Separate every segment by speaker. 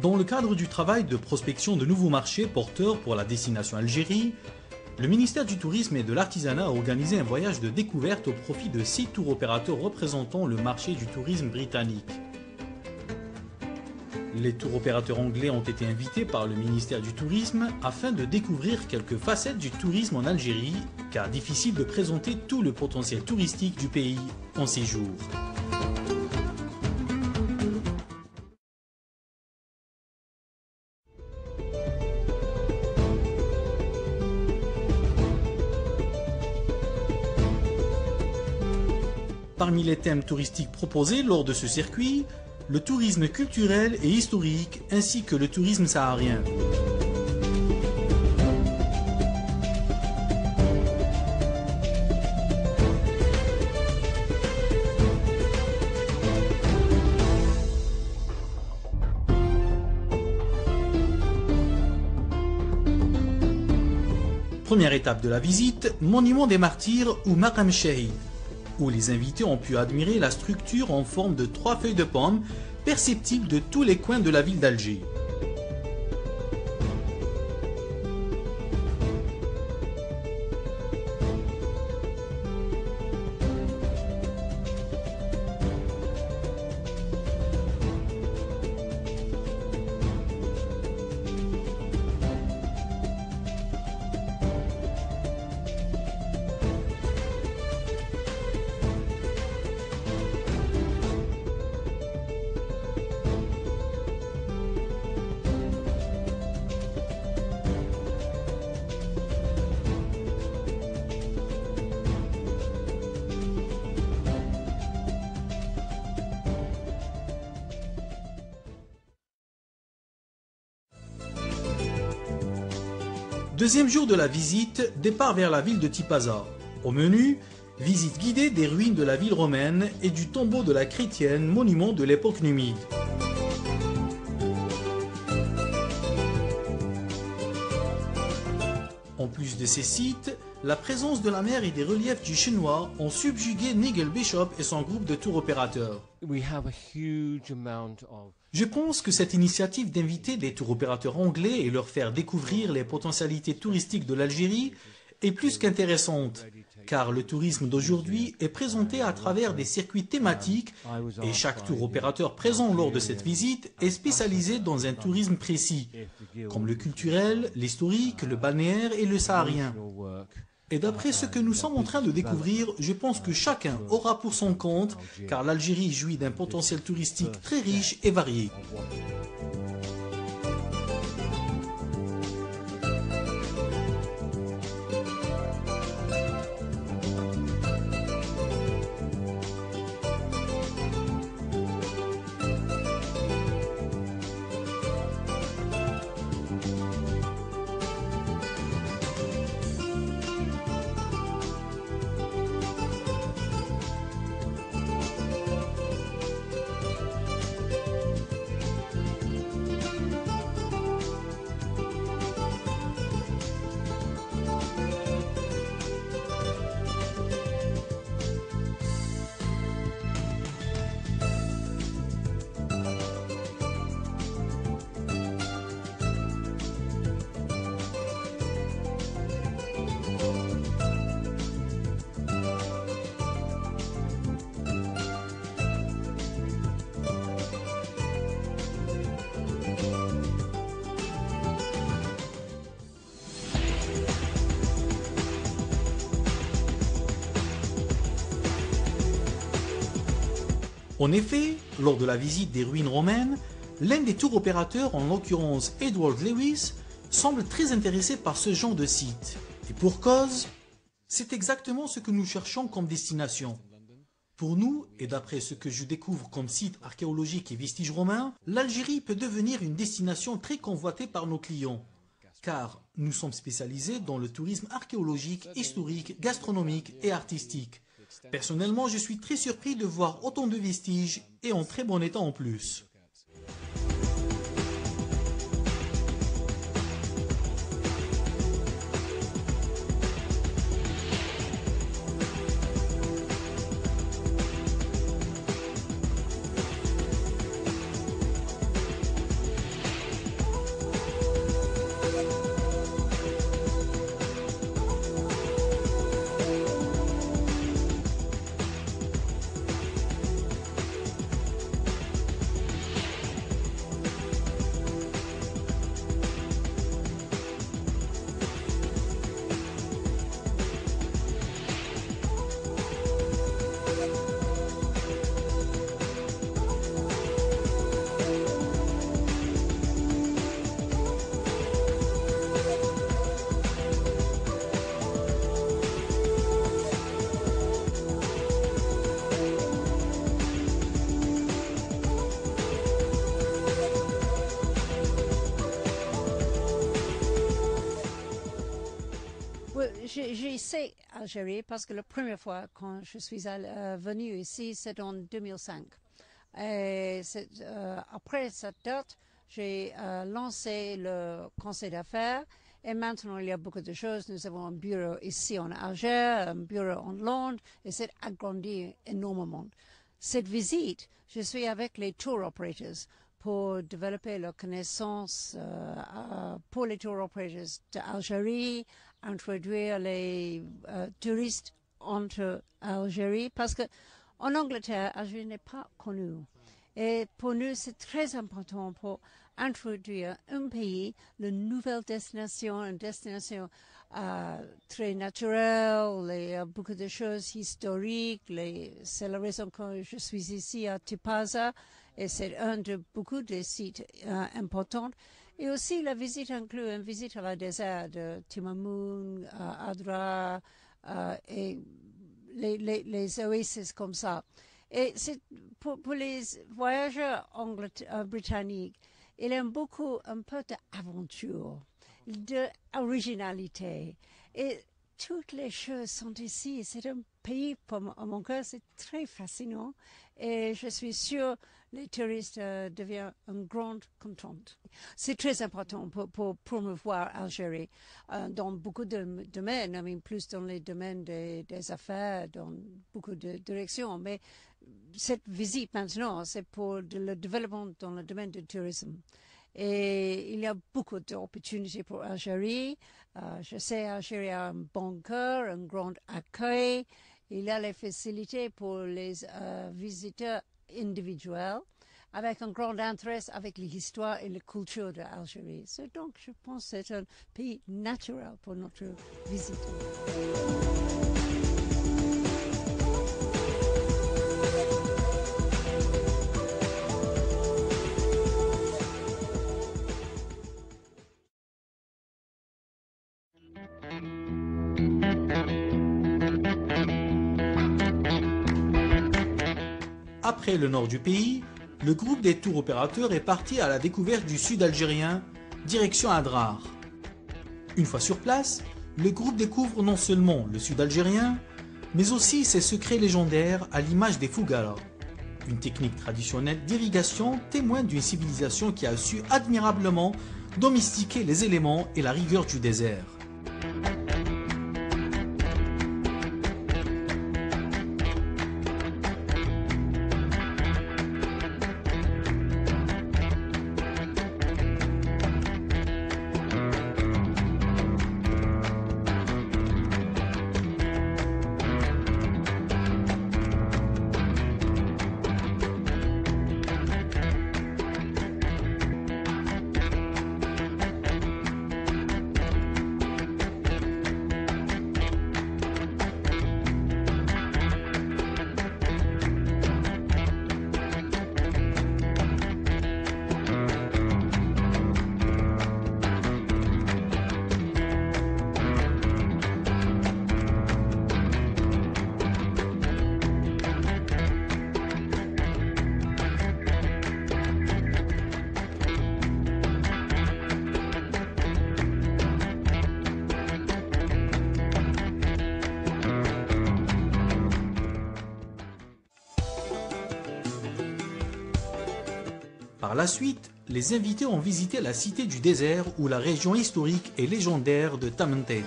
Speaker 1: Dans le cadre du travail de prospection de nouveaux marchés porteurs pour la destination Algérie, le ministère du Tourisme et de l'Artisanat a organisé un voyage de découverte au profit de 6 tours opérateurs représentant le marché du tourisme britannique. Les tours opérateurs anglais ont été invités par le ministère du Tourisme afin de découvrir quelques facettes du tourisme en Algérie, car difficile de présenter tout le potentiel touristique du pays en 6 jours. Parmi les thèmes touristiques proposés lors de ce circuit, le tourisme culturel et historique ainsi que le tourisme saharien. Première étape de la visite, Monument des Martyrs ou Maqam Shahid, où les invités ont pu admirer la structure en forme de 3 feuilles de pomme perceptibles de tous les coins de la ville d'Alger. Deuxième jour de la visite, départ vers la ville de Tipaza. Au menu, visite guidée des ruines de la ville romaine et du tombeau de la chrétienne, monument de l'époque numide. En plus de ces sites, la présence de la mer et des reliefs du Chinois ont subjugué Nigel Bishop et son groupe de tour opérateurs. Je pense que cette initiative d'inviter des tour opérateurs anglais et leur faire découvrir les potentialités touristiques de l'Algérie est plus qu'intéressante, car le tourisme d'aujourd'hui est présenté à travers des circuits thématiques et chaque tour opérateur présent lors de cette visite est spécialisé dans un tourisme précis, comme le culturel, l'historique, le balnéaire et le saharien. Et d'après ce que nous sommes en train de découvrir, je pense que chacun aura pour son compte, car l'Algérie jouit d'un potentiel touristique très riche et varié. En effet, lors de la visite des ruines romaines, l'un des tours opérateurs, en l'occurrence Edward Lewis, semble très intéressé par ce genre de site. Et pour cause, c'est exactement ce que nous cherchons comme destination. Pour nous, et d'après ce que je découvre comme site archéologique et vestiges romains, l'Algérie peut devenir une destination très convoitée par nos clients. Car nous sommes spécialisés dans le tourisme archéologique, historique, gastronomique et artistique. Personnellement, je suis très surpris de voir autant de vestiges et en très bon état en plus.
Speaker 2: J'ai essayé Algérie parce que la première fois quand je suis venue ici, c'est en 2005. Et après cette date, j'ai lancé le conseil d'affaires. Et maintenant, il y a beaucoup de choses. Nous avons un bureau ici en Alger, un bureau en Londres, et c'est agrandi énormément. Cette visite, je suis avec les tour operators pour développer la connaissance pour les tour operators d'Algérie, introduire les touristes entre Algérie, parce que en Angleterre, Algérie n'est pas connue. Et pour nous, c'est très important pour introduire un pays, une nouvelle destination, une destination très naturelle, beaucoup de choses historiques. C'est la raison que je suis ici à Tipaza, et c'est un de beaucoup de sites importants. Et aussi, la visite inclut une visite à la désert de Timamoun, Adra, et les oasis comme ça. Et c'est pour les voyageurs britanniques, il aime beaucoup un peu d'aventure, d'originalité. Et toutes les choses sont ici. C'est un pays, pour mon cœur, c'est très fascinant. Et je suis sûre les touristes deviennent une grande contente. C'est très important pour promouvoir Algérie dans beaucoup de domaines, plus dans les domaines des affaires, dans beaucoup de directions. Mais cette visite maintenant, c'est pour le développement dans le domaine du tourisme. Et il y a beaucoup d'opportunités pour Algérie. Je sais Algérie a un bon cœur, un grand accueil. Il y a les facilités pour les visiteurs individuels, avec un grand intérêt avec l'histoire et la culture de l'Algérie. Donc, je pense que c'est un pays naturel pour notre visite.
Speaker 1: Après le nord du pays, le groupe des tours opérateurs est parti à la découverte du sud algérien, direction Adrar. Une fois sur place, le groupe découvre non seulement le sud algérien, mais aussi ses secrets légendaires à l'image des Fougara, une technique traditionnelle d'irrigation témoin d'une civilisation qui a su admirablement domestiquer les éléments et la rigueur du désert. Par la suite, les invités ont visité la cité du désert ou la région historique et légendaire de Tamantet.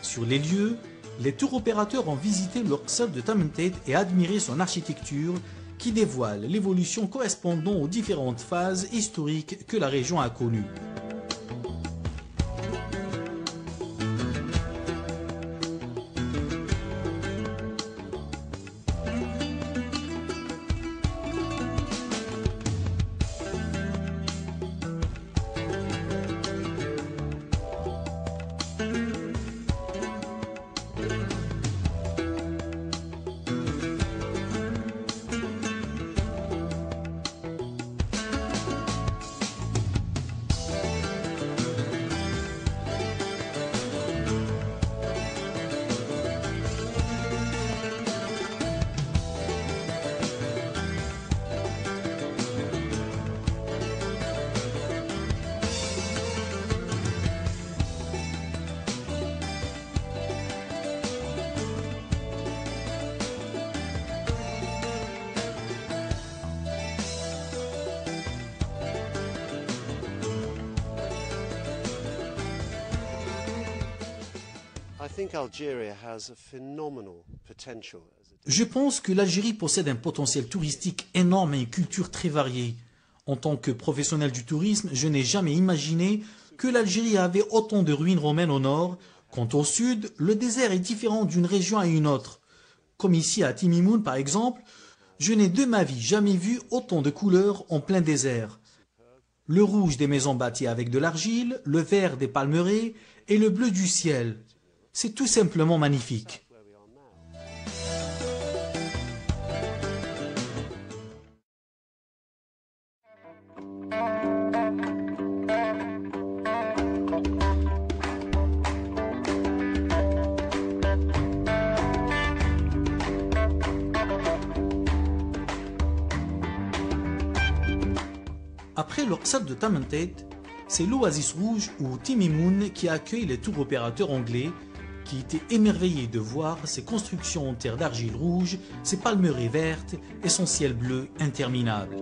Speaker 1: Sur les lieux, les tours opérateurs ont visité l'Oqsar de Tamantet et admiré son architecture qui dévoile l'évolution correspondant aux différentes phases historiques que la région a connues. Je pense que l'Algérie possède un potentiel touristique énorme et une culture très variée. En tant que professionnel du tourisme, je n'ai jamais imaginé que l'Algérie avait autant de ruines romaines au nord. Quant au sud, le désert est différent d'une région à une autre. Comme ici à Timimoun par exemple, je n'ai de ma vie jamais vu autant de couleurs en plein désert. Le rouge des maisons bâties avec de l'argile, le vert des palmeraies et le bleu du ciel. C'est tout simplement magnifique. Après l'Orsat de Tamantet, c'est l'Oasis Rouge ou Timimoun qui accueille les tours opérateurs anglais qui étaient émerveillés de voir ces constructions en terre d'argile rouge, ces palmeraies vertes et son ciel bleu interminable.